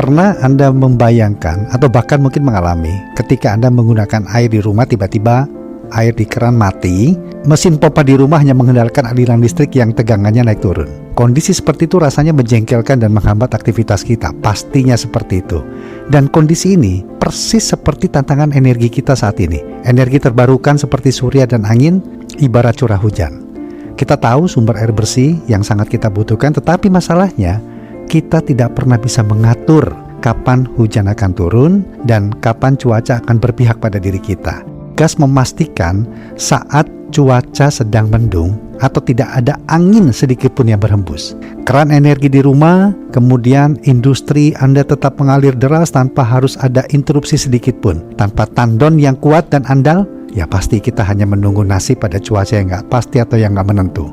Pernah Anda membayangkan atau bahkan mungkin mengalami ketika Anda menggunakan air di rumah, tiba-tiba air di keran mati, mesin pompa di rumah hanya mengandalkan aliran listrik yang tegangannya naik turun. Kondisi seperti itu rasanya menjengkelkan dan menghambat aktivitas kita, pastinya seperti itu. Dan kondisi ini persis seperti tantangan energi kita saat ini. Energi terbarukan seperti surya dan angin ibarat curah hujan. Kita tahu sumber air bersih yang sangat kita butuhkan, tetapi masalahnya kita tidak pernah bisa mengatur kapan hujan akan turun dan kapan cuaca akan berpihak pada diri kita. Gas memastikan saat cuaca sedang mendung atau tidak ada angin sedikit pun yang berhembus. Keran energi di rumah, kemudian industri Anda tetap mengalir deras tanpa harus ada interupsi sedikit pun. Tanpa tandon yang kuat dan andal, ya pasti kita hanya menunggu nasib pada cuaca yang nggak pasti atau yang nggak menentu.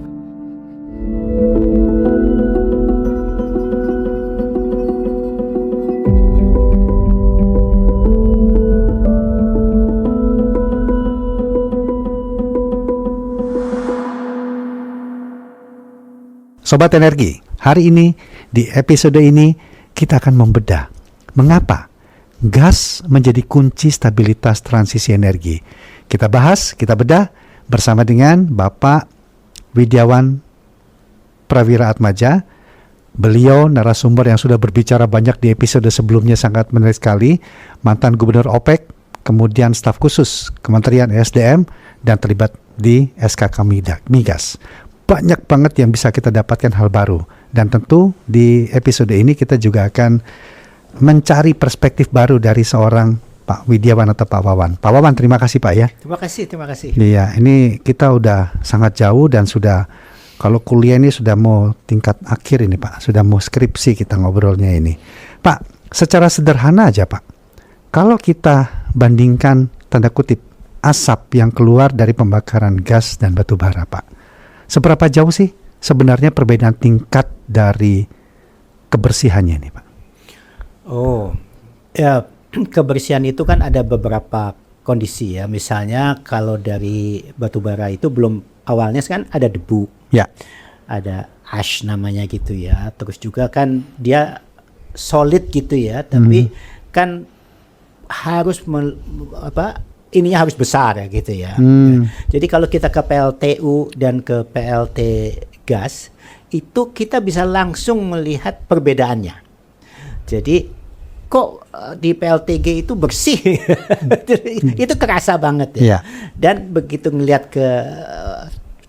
Sobat Energi, hari ini di episode ini kita akan membedah mengapa gas menjadi kunci stabilitas transisi energi. Kita bahas, kita bedah bersama dengan Bapak Widjawan Prawira Atmaja. Beliau narasumber yang sudah berbicara banyak di episode sebelumnya, sangat menarik sekali. Mantan Gubernur OPEC, kemudian staf khusus Kementerian ESDM, dan terlibat di SKK Migas. Banyak banget yang bisa kita dapatkan hal baru. Dan tentu di episode ini kita juga akan mencari perspektif baru dari seorang Pak Widjawan atau Pak Wawan. Pak Wawan, terima kasih Pak ya. Terima kasih. Iya, ini kita udah sangat jauh dan sudah, kalau kuliah ini sudah mau tingkat akhir ini Pak. Sudah mau skripsi kita ngobrolnya ini. Pak, secara sederhana aja Pak. Kalau kita bandingkan tanda kutip asap yang keluar dari pembakaran gas dan batu bara Pak, seberapa jauh sih sebenarnya perbedaan tingkat dari kebersihannya nih Pak? Oh, ya kebersihan itu kan ada beberapa kondisi ya. Misalnya kalau dari batu bara itu belum, awalnya kan ada debu, ya, ada ash namanya gitu ya. Terus juga kan dia solid gitu ya, tapi kan harus ininya harus besar ya gitu ya. Jadi kalau kita ke PLTU dan ke PLT gas, itu kita bisa langsung melihat perbedaannya. Jadi kok di PLTG itu bersih, itu kerasa banget ya. Dan begitu ngelihat ke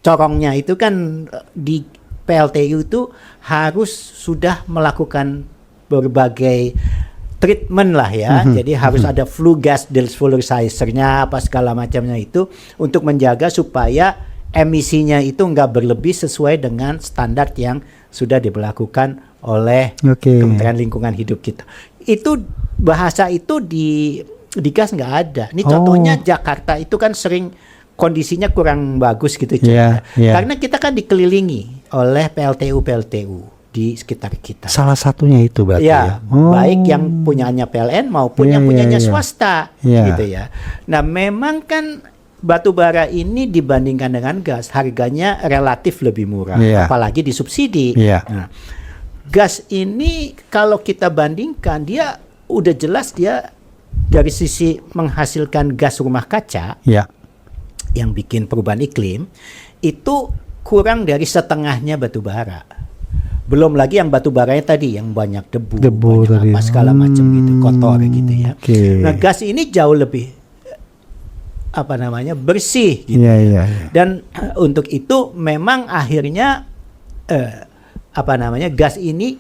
corongnya itu kan di PLTU itu harus sudah melakukan berbagai treatment lah ya. Jadi harus ada flue gas desulfurizer-nya apa segala macamnya itu untuk menjaga supaya emisinya itu nggak berlebih sesuai dengan standar yang sudah diberlakukan oleh Kementerian Lingkungan Hidup kita. Itu bahasa itu di gas nggak ada. Ini contohnya Jakarta itu kan sering kondisinya kurang bagus gitu karena kita kan dikelilingi oleh PLTU di sekitar kita. Salah satunya itu berarti ya. Baik yang punyanya PLN maupun yang punyanya swasta gitu ya. Nah, memang kan batu bara ini dibandingkan dengan gas harganya relatif lebih murah, apalagi disubsidi. Nah, gas ini kalau kita bandingkan dia udah jelas dia dari sisi menghasilkan gas rumah kaca yang bikin perubahan iklim itu kurang dari setengahnya batu bara. Belum lagi yang batu baranya tadi yang banyak debu banyak apa segala macam gitu, kotor gitu ya. Nah, gas ini jauh lebih bersih gitu. Dan untuk itu memang akhirnya gas ini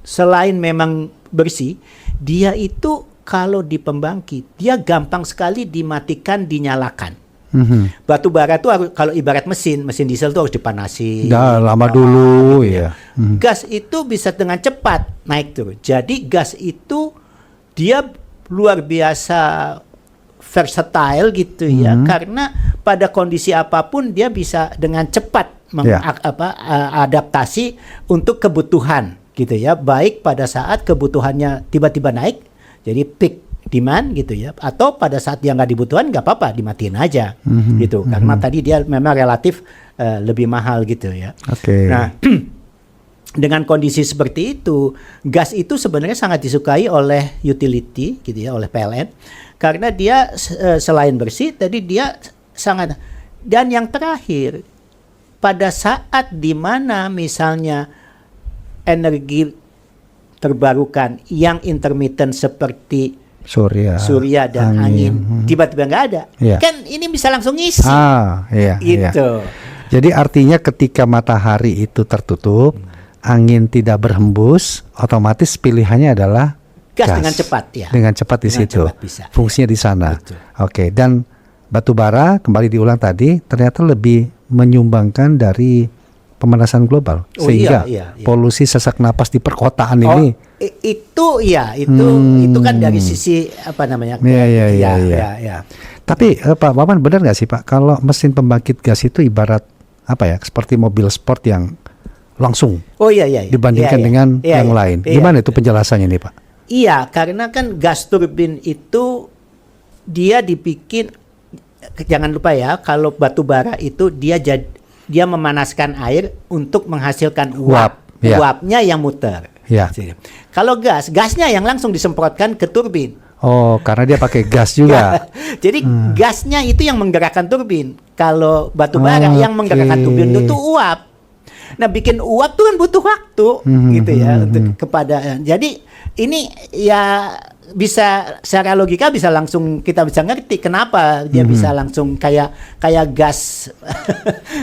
selain memang bersih, dia itu kalau di pembangkit dia gampang sekali dimatikan, dinyalakan. Batu bara itu kalau ibarat mesin diesel itu harus dipanasi. Lama dulu gitu ya. Gas itu bisa dengan cepat naik turun. Jadi gas itu dia luar biasa versatile gitu ya. Karena pada kondisi apapun dia bisa dengan cepat adaptasi untuk kebutuhan gitu ya. Baik pada saat kebutuhannya tiba-tiba naik, jadi peak demand gitu ya, atau pada saat dia nggak dibutuhkan nggak apa-apa dimatiin aja gitu karena tadi dia memang relatif lebih mahal gitu ya. Nah dengan kondisi seperti itu, gas itu sebenarnya sangat disukai oleh utility gitu ya, oleh PLN karena dia selain bersih, tadi dia sangat. Dan yang terakhir, pada saat di mana misalnya energi terbarukan yang intermittent seperti surya dan angin tiba-tiba nggak ada, kan ini bisa langsung ngisi. Gitu. Jadi artinya ketika matahari itu tertutup, angin tidak berhembus, otomatis pilihannya adalah gas dengan cepat ya. Dengan cepat di situ. Fungsinya di sana. Betul. Oke, dan batu bara kembali diulang tadi ternyata lebih menyumbangkan dari pemanasan global sehingga polusi sesak napas di perkotaan ini. Itu kan dari sisi apa namanya? Ya. Tapi Pak Wawan, benar nggak sih Pak kalau mesin pembangkit gas itu ibarat apa ya, seperti mobil sport yang langsung dibandingkan dengan yang lain. Gimana itu penjelasannya nih Pak? Iya, karena kan gas turbin itu dia dibikin, jangan lupa ya, kalau batu bara itu dia memanaskan air untuk menghasilkan uap. Uapnya yang muter. Kalau gasnya yang langsung disemprotkan ke turbin. Oh, karena dia pakai gas juga. Jadi gasnya itu yang menggerakkan turbin. Kalau batu bara yang menggerakkan turbin itu uap. Nah, bikin uap tuh kan butuh waktu gitu ya untuk kepada. Jadi ini ya bisa secara logika bisa langsung kita bisa ngerti kenapa dia bisa langsung kayak gas.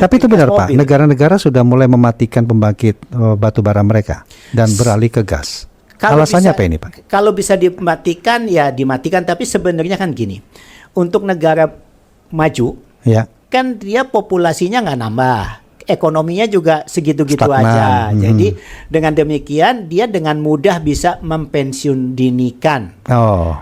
Tapi itu benar Pak, negara-negara sudah mulai mematikan pembangkit batu bara mereka dan beralih ke gas. Alasannya apa ini Pak? Kalau bisa dimatikan ya dimatikan, tapi sebenarnya kan gini, untuk negara maju kan dia populasinya nggak nambah, ekonominya juga segitu-gitu aja. Jadi dengan demikian dia dengan mudah bisa mempensiun dinikan.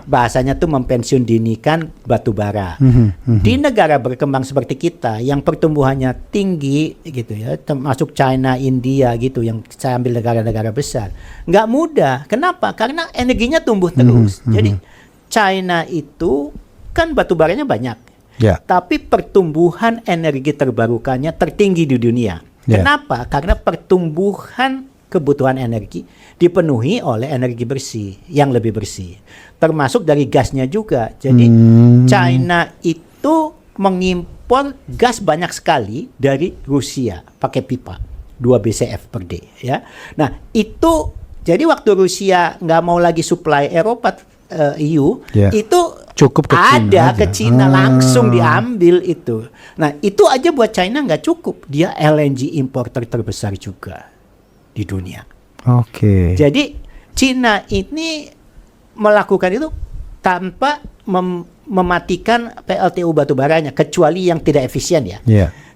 Bahasanya tuh mempensiun dinikan batu bara. Di negara berkembang seperti kita yang pertumbuhannya tinggi gitu ya, termasuk China, India gitu, yang saya ambil negara-negara besar, nggak mudah. Kenapa? Karena energinya tumbuh terus. Jadi China itu kan batu baranya banyak. Tapi pertumbuhan energi terbarukannya tertinggi di dunia. Kenapa? Karena pertumbuhan kebutuhan energi dipenuhi oleh energi bersih yang lebih bersih, termasuk dari gasnya juga. Jadi China itu mengimpor gas banyak sekali dari Rusia pakai pipa 2 BCF per day ya. Nah itu jadi waktu Rusia nggak mau lagi supply Eropa, EU itu cukup ke Cina langsung diambil itu. Nah itu aja buat China nggak cukup, dia LNG importer terbesar juga di dunia. Jadi Cina ini melakukan itu tanpa mematikan PLTU batubaranya, kecuali yang tidak efisien ya.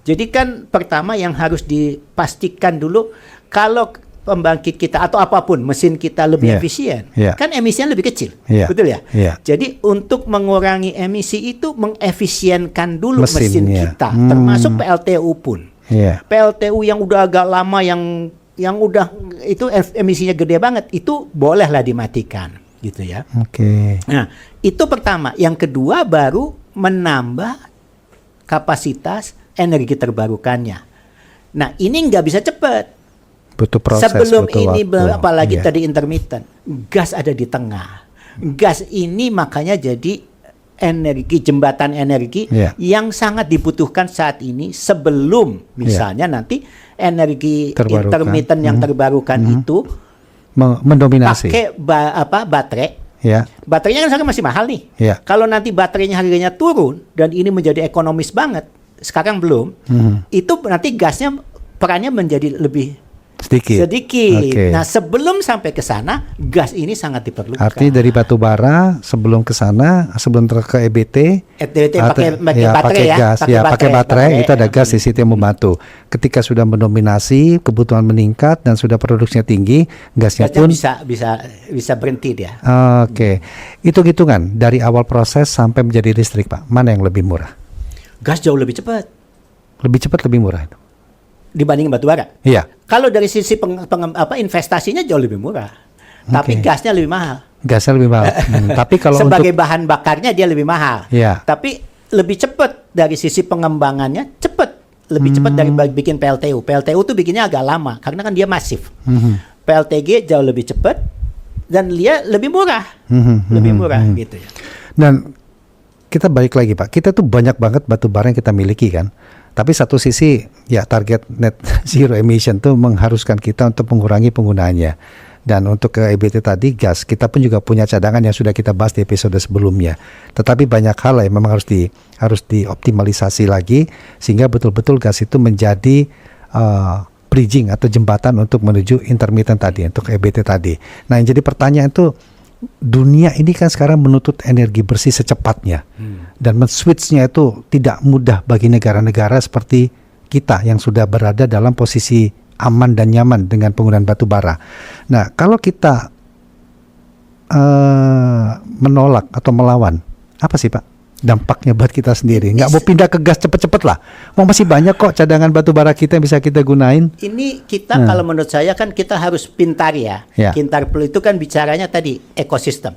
Jadi kan pertama yang harus dipastikan dulu, kalau pembangkit kita atau apapun mesin kita lebih efisien, kan emisinya lebih kecil, betul ya? Jadi untuk mengurangi emisi itu mengefisienkan dulu mesin kita, termasuk PLTU pun. PLTU yang udah agak lama, yang udah itu emisinya gede banget, itu bolehlah dimatikan, gitu ya. Nah itu pertama. Yang kedua baru menambah kapasitas energi terbarukannya. Nah ini nggak bisa cepat. Butuh proses, sebelum butuh ini waktu. Apalagi tadi intermittent, gas ada di tengah. Gas ini makanya jadi energi, jembatan energi yang sangat dibutuhkan saat ini, sebelum misalnya nanti energi intermittent yang terbarukan itu mendominasi pakai baterai. Baterainya kan sekarang masih mahal nih. Kalau nanti baterainya harganya turun dan ini menjadi ekonomis banget, sekarang belum, itu nanti gasnya perannya menjadi lebih sedikit. Nah, sebelum sampai ke sana, gas ini sangat diperlukan. Artinya dari batu bara sebelum ke sana, sebelum ke EBT, pakai baterai, itu ada gas di situ yang membantu. Ketika sudah mendominasi, kebutuhan meningkat dan sudah produksinya tinggi, gasnya pun bisa berhenti dia. Hitung-hitungan dari awal proses sampai menjadi listrik, Pak, mana yang lebih murah? Gas jauh lebih cepat. Lebih cepat, lebih murah itu dibanding batu bara. Kalau dari sisi investasinya jauh lebih murah, tapi gasnya lebih mahal. Tapi kalau sebagai bahan bakarnya dia lebih mahal. Tapi lebih cepat dari sisi pengembangannya, cepat. lebih cepat dari bikin PLTU. PLTU tuh bikinnya agak lama karena kan dia masif. PLTG jauh lebih cepat dan dia lebih murah. Lebih murah gitu ya. Dan kita balik lagi Pak, kita tuh banyak banget batu bara yang kita miliki kan. Tapi satu sisi ya target net zero emission tuh mengharuskan kita untuk mengurangi penggunaannya. Dan untuk ke EBT tadi gas, kita pun juga punya cadangan yang sudah kita bahas di episode sebelumnya. Tetapi banyak hal yang memang harus dioptimalisasi lagi sehingga betul-betul gas itu menjadi bridging atau jembatan untuk menuju intermittent tadi, untuk EBT tadi. Nah, yang jadi pertanyaan itu dunia ini kan sekarang menuntut energi bersih secepatnya. Dan men-switch-nya itu tidak mudah bagi negara-negara seperti kita yang sudah berada dalam posisi aman dan nyaman dengan penggunaan batu bara. Nah, kalau kita menolak atau melawan, apa sih Pak dampaknya buat kita sendiri? Nggak mau pindah ke gas cepet-cepet lah. Mau masih banyak kok cadangan batu bara kita yang bisa kita gunain. Ini kita kalau menurut saya kan kita harus pintar ya. Pintar itu kan bicaranya tadi ekosistem.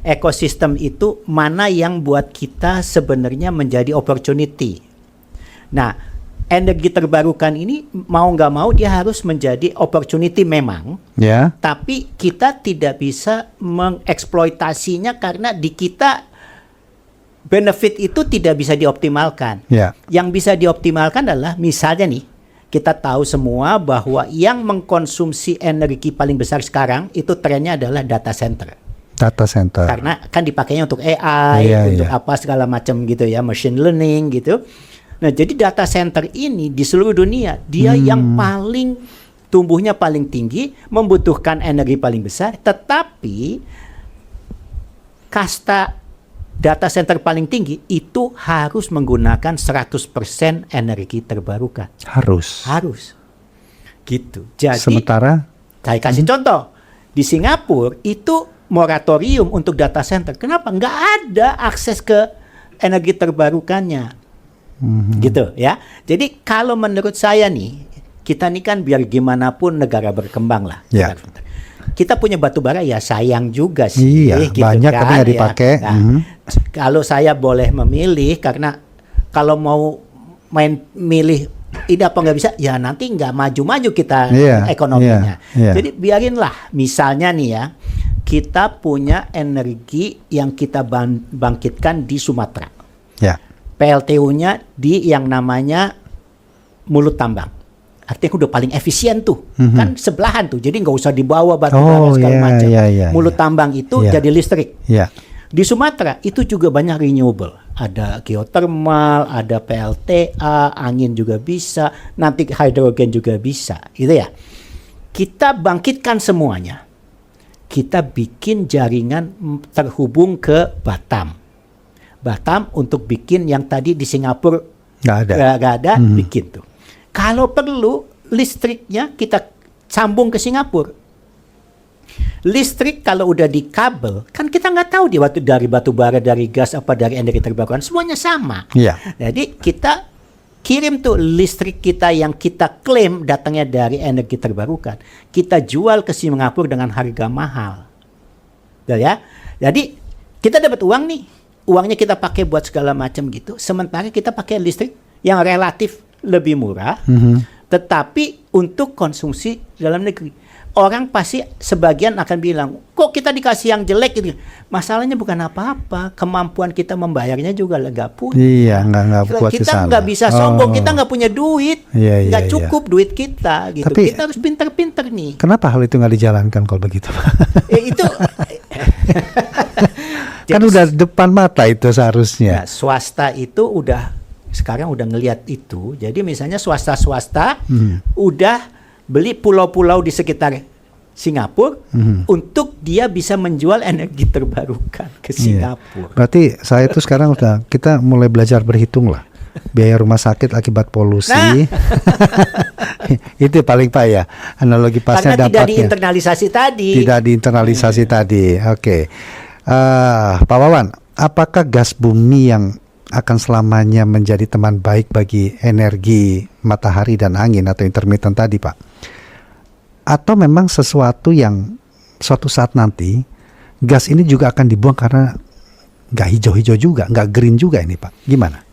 Ekosistem itu mana yang buat kita sebenarnya menjadi opportunity. Nah, energi terbarukan ini mau nggak mau dia harus menjadi opportunity memang, tapi kita tidak bisa mengeksploitasinya karena di kita benefit itu tidak bisa dioptimalkan. Yang bisa dioptimalkan adalah misalnya nih, kita tahu semua bahwa yang mengkonsumsi energi paling besar sekarang itu trennya adalah data center. Karena kan dipakainya untuk AI, untuk apa segala macam gitu ya, machine learning gitu. Nah, jadi data center ini di seluruh dunia dia yang paling tumbuhnya paling tinggi, membutuhkan energi paling besar, tetapi kasta data center paling tinggi itu harus menggunakan 100% energi terbarukan. Harus. Gitu. Jadi sementara saya kasih contoh. Di Singapura itu moratorium untuk data center. Kenapa? Nggak ada akses ke energi terbarukannya. Gitu ya. Jadi kalau menurut saya nih, kita nih kan biar gimana pun negara berkembang lah. Kita punya batu bara ya sayang juga sih. Gitu banyak kan, tapi nggak dipakai. Kalau saya boleh memilih, karena kalau mau milih ini apa nggak bisa, ya nanti nggak maju-maju kita ekonominya. Jadi biarinlah, misalnya nih ya, kita punya energi yang kita bangkitkan di Sumatera. PLTU-nya di yang namanya mulut tambang. Artinya udah paling efisien tuh. Kan sebelahan tuh. Jadi nggak usah dibawa batu bara segala macam. Mulut tambang itu jadi listrik. Di Sumatera itu juga banyak renewable. Ada geothermal, ada PLTA, angin juga bisa, nanti hidrogen juga bisa. Gitu ya. Kita bangkitkan semuanya. Kita bikin jaringan terhubung ke Batam untuk bikin yang tadi di Singapura nggak ada bikin tuh. Kalau perlu listriknya kita sambung ke Singapura. Listrik kalau udah di kabel kan kita nggak tahu dari batu bara, dari gas apa dari energi terbarukan, semuanya sama. Jadi kita kirim tuh listrik kita yang kita klaim datangnya dari energi terbarukan, kita jual ke Singapura dengan harga mahal. Ya. Jadi kita dapat uang nih. Uangnya kita pakai buat segala macam gitu. Sementara kita pakai listrik yang relatif lebih murah, tetapi untuk konsumsi dalam negeri. Orang pasti sebagian akan bilang, kok kita dikasih yang jelek gitu. Masalahnya bukan apa-apa, kemampuan kita membayarnya juga nggak punya. Nggak kuat kita nggak bisa sombong, kita nggak punya duit, nggak cukup duit kita gitu. Tapi, kita harus pinter-pinter nih. Kenapa hal itu nggak dijalankan kalau begitu? Itu kan udah depan mata itu seharusnya. Nah, swasta itu sekarang udah ngelihat itu. Jadi misalnya swasta udah beli pulau-pulau di sekitar Singapura untuk dia bisa menjual energi terbarukan ke Singapura. Berarti saya itu sekarang kita mulai belajar berhitung lah. Biaya rumah sakit akibat polusi. Itu paling Pak ya. Analogi pasnya karena dampaknya. Tidak diinternalisasi tadi. Oke. Pak Wawan, apakah gas bumi yang akan selamanya menjadi teman baik bagi energi matahari dan angin atau intermittent tadi, Pak? Atau memang sesuatu yang suatu saat nanti gas ini juga akan dibuang karena nggak hijau-hijau juga, nggak green juga ini, Pak? Gimana?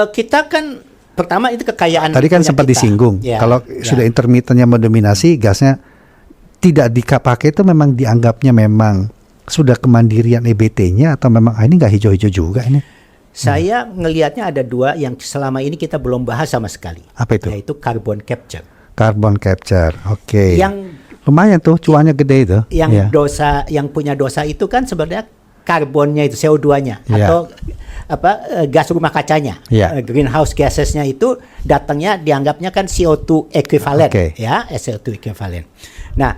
Kita kan pertama itu kekayaan. Tadi kan punya sempat kita. disinggung, Ya, kalau ya. sudah intermittennya mendominasi, gasnya tidak dipakai itu memang dianggapnya memang sudah kemandirian EBT-nya atau memang ini nggak hijau-hijau juga ini? Saya ngelihatnya ada dua yang selama ini kita belum bahas sama sekali. Apa itu? Yaitu carbon capture. Carbon capture, oke. Yang Lumayan tuh, cuannya gede itu. yang Iya. yang punya dosa itu kan sebenarnya karbonnya itu, CO2-nya Iya. atau gas rumah kacanya. Iya. Greenhouse gases-nya itu datangnya dianggapnya kan CO2 equivalent, Oke. ya, CO2 equivalent. Nah,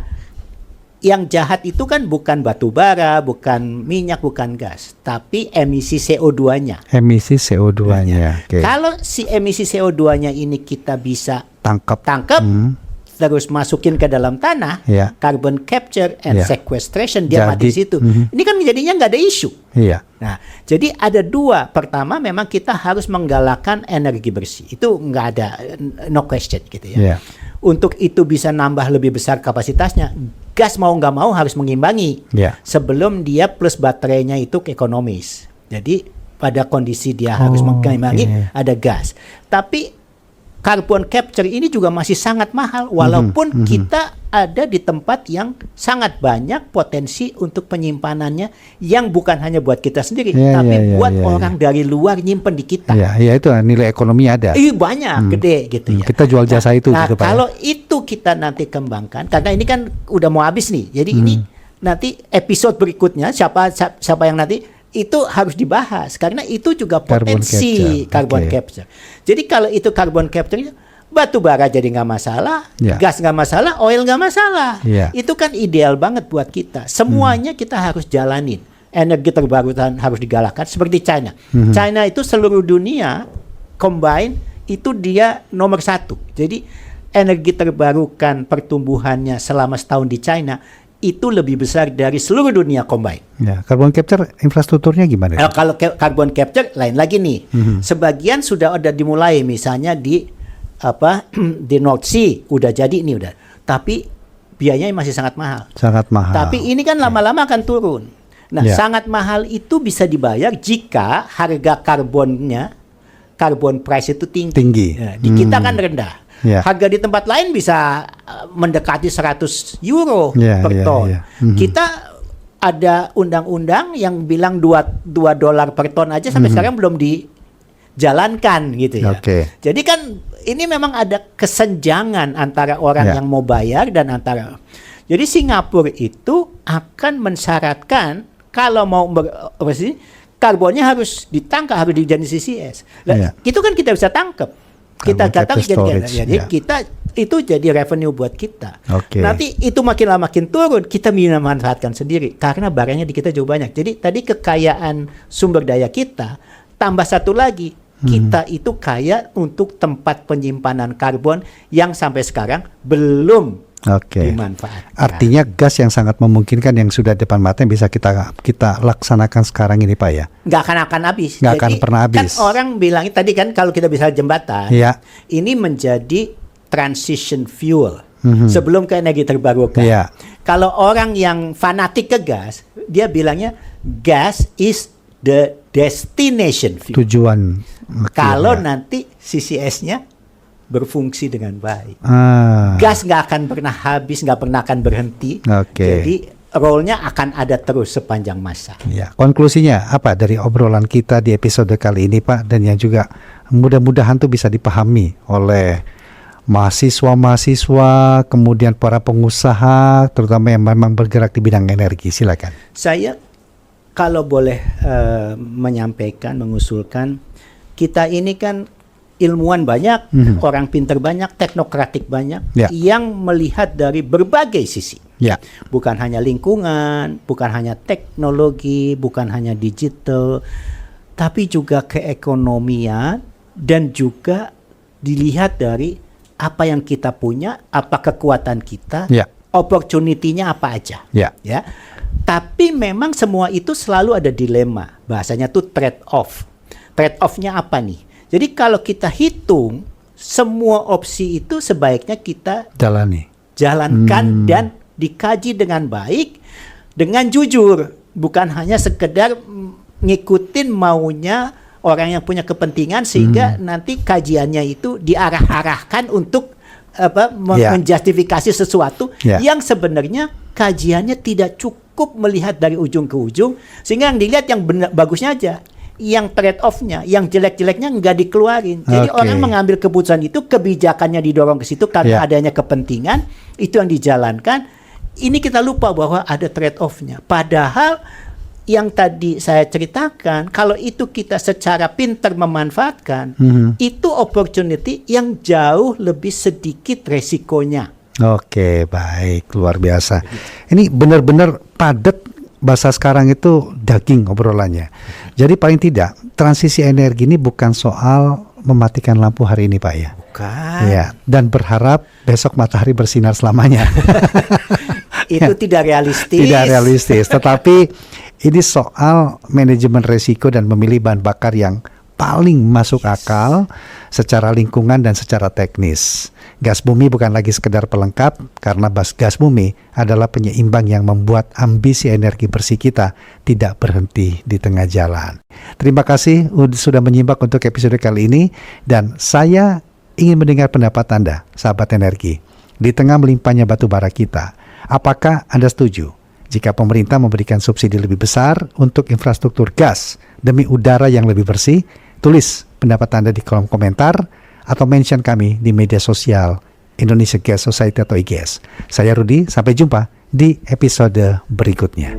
yang jahat itu kan bukan batu bara, bukan minyak, bukan gas, tapi emisi CO2-nya. Emisi CO2-nya, oke. Kalau si emisi CO2-nya ini kita bisa Tangkap. terus masukin ke dalam tanah, Iya. carbon capture and Iya. sequestration dia Jadi, mati di situ. Ini kan jadinya nggak ada isu. Iya. Nah, jadi ada dua. Pertama, memang kita harus menggalakkan energi bersih. Itu nggak ada, no question gitu ya. Iya. Untuk itu bisa nambah lebih besar kapasitasnya, gas mau nggak mau harus mengimbangi. Iya. Sebelum dia plus baterainya itu ekonomis. Jadi pada kondisi dia harus mengimbangi, oke. ada gas. Tapi carbon capture ini juga masih sangat mahal, walaupun kita ada di tempat yang sangat banyak potensi untuk penyimpanannya yang bukan hanya buat kita sendiri, Iya, tapi iya, buat iya, orang dari luar nyimpen di kita. Iya, iya itu nilai ekonomi ada. Banyak, gede gitu ya. Kita jual jasa itu Nah, gitu, Pak, ya. kalau itu kita nanti kembangkan, karena ini kan udah mau habis nih, jadi ini nanti episode berikutnya siapa yang nanti itu harus dibahas karena itu juga Carbon potensi capture, carbon oke. capture. Jadi kalau itu carbon capture, batu bara jadi nggak masalah, Ya. gas nggak masalah, oil nggak masalah. Ya. Itu kan ideal banget buat kita. Semuanya kita harus jalanin. Energi terbarukan harus digalakkan seperti China. China itu seluruh dunia combine itu dia nomor 1. Jadi energi terbarukan pertumbuhannya selama setahun di China itu lebih besar dari seluruh dunia combine. Ya, carbon capture infrastrukturnya gimana? Kalau carbon capture lain lagi nih. Sebagian sudah ada dimulai, misalnya di di North Sea udah jadi nih udah. Tapi biayanya masih sangat mahal. Sangat mahal. Tapi ini kan lama-lama akan turun. Nah, Ya. sangat mahal itu bisa dibayar jika harga carbon price itu tinggi. Ya, di kita kan rendah. Ya. Harga di tempat lain bisa mendekati 100 euro Ya, per ya, ton. ya. Kita ada undang-undang yang bilang $2 per ton aja sampai sekarang belum dijalankan gitu ya. Oke. Jadi kan ini memang ada kesenjangan antara orang Ya. yang mau bayar dan antara. Jadi Singapura itu akan mensyaratkan kalau mau bersih karbonnya harus ditangkap, harus dijadikan CCS. Lah, Ya. itu kan kita bisa tangkap. Kita Carbon katakan capture storage, jadi ya. kita itu jadi revenue buat kita. Oke. Nanti itu makin lama makin turun, kita bisa manfaatkan sendiri karena barangnya di kita jauh banyak. Jadi tadi kekayaan sumber daya kita tambah satu lagi, kita itu kaya untuk tempat penyimpanan karbon yang sampai sekarang belum Oke. dimanfaatkan. Artinya gas yang sangat memungkinkan yang sudah depan mata yang bisa kita laksanakan sekarang ini, Pak ya. nggak akan habis. Nggak akan pernah habis. Kan orang bilang tadi kan kalau kita bisa jembatan, Iya. ini menjadi transition fuel sebelum ke energi terbarukan. Iya. Kalau orang yang fanatik ke gas, dia bilangnya gas is the destination fuel. Tujuan. Oke, Kalau ya. nanti CCS-nya berfungsi dengan baik. Ah. Gas nggak akan pernah habis, nggak pernah akan berhenti. Oke. Jadi role-nya akan ada terus sepanjang masa. Ya, konklusinya apa dari obrolan kita di episode kali ini, Pak, dan yang juga mudah-mudahan tuh bisa dipahami oleh mahasiswa-mahasiswa, kemudian para pengusaha, terutama yang memang bergerak di bidang energi. Silakan. Saya kalau boleh menyampaikan, mengusulkan, kita ini kan ilmuwan banyak, orang pintar banyak, teknokratik banyak, Ya. yang melihat dari berbagai sisi. Ya. Bukan hanya lingkungan, bukan hanya teknologi, bukan hanya digital, tapi juga keekonomian dan juga dilihat dari apa yang kita punya, apa kekuatan kita, Ya. opportunity-nya apa aja. Ya. Ya. Tapi memang semua itu selalu ada dilema. Bahasanya tuh trade off. Trade off-nya apa nih? Jadi kalau kita hitung semua opsi itu sebaiknya kita Jalani. jalankan dan dikaji dengan baik, dengan jujur, bukan hanya sekedar ngikutin maunya orang yang punya kepentingan sehingga nanti kajiannya itu diarah-arahkan untuk menjustifikasi sesuatu yang sebenarnya kajiannya tidak cukup melihat dari ujung ke ujung, sehingga yang dilihat yang bagusnya aja, yang trade off-nya, yang jelek-jeleknya nggak dikeluarin. Jadi orang mengambil keputusan itu, kebijakannya didorong ke situ karena adanya kepentingan, itu yang dijalankan. Ini kita lupa bahwa ada trade off-nya. Padahal yang tadi saya ceritakan, kalau itu kita secara pintar memanfaatkan, itu opportunity yang jauh lebih sedikit resikonya. Oke, baik, luar biasa. Ini benar-benar padat, bahasa sekarang itu daging obrolannya. Jadi paling tidak transisi energi ini bukan soal mematikan lampu hari ini, Pak, ya. Bukan. Ya, dan berharap besok matahari bersinar selamanya. Itu tidak realistis. Tidak realistis, tetapi ini soal manajemen risiko dan memilih bahan bakar yang paling masuk akal secara lingkungan dan secara teknis. Gas bumi bukan lagi sekedar pelengkap, karena gas bumi adalah penyeimbang yang membuat ambisi energi bersih kita tidak berhenti di tengah jalan. Terima kasih sudah menyimak untuk episode kali ini, dan saya ingin mendengar pendapat Anda, sahabat energi. Di tengah melimpahnya batu bara kita, apakah Anda setuju jika pemerintah memberikan subsidi lebih besar untuk infrastruktur gas demi udara yang lebih bersih? Tulis pendapat Anda di kolom komentar atau mention kami di media sosial Indonesia Gas Society atau IGS. Saya Rudi, sampai jumpa di episode berikutnya.